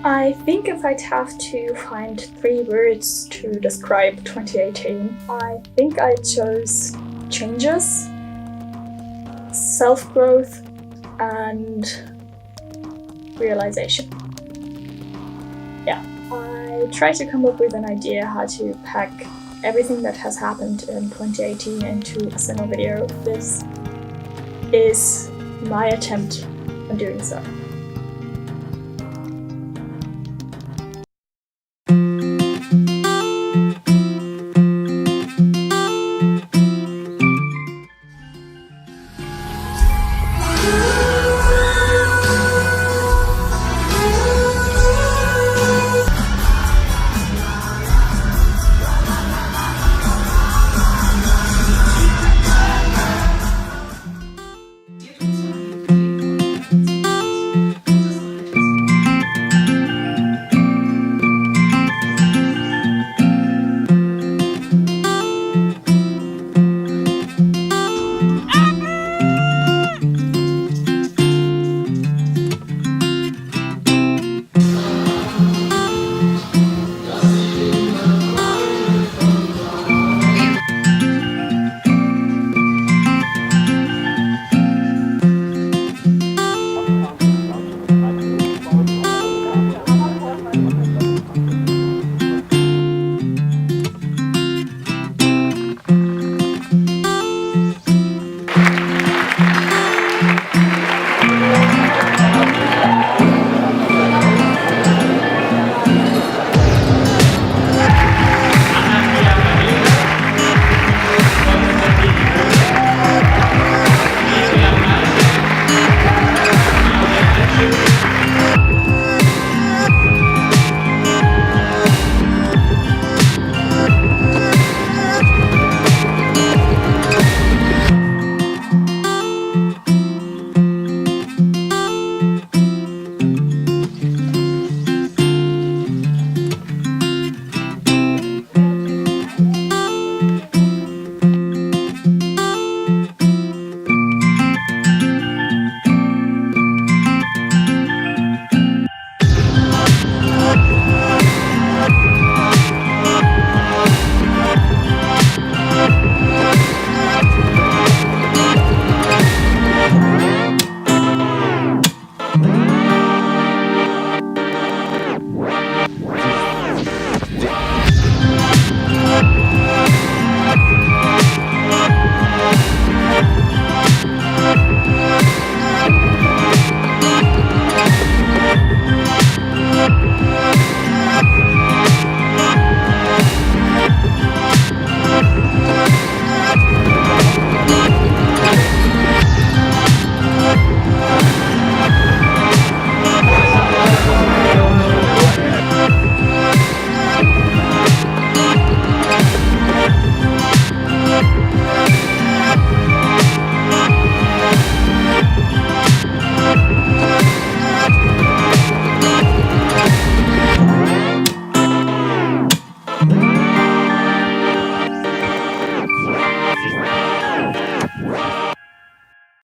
I think if I'd have to find 3 words to describe 2018, I think I chose changes, self-growth, and realization. Yeah, I tried to come up with an idea how to pack everything that has happened in 2018 into a single video. This is my attempt on doing so.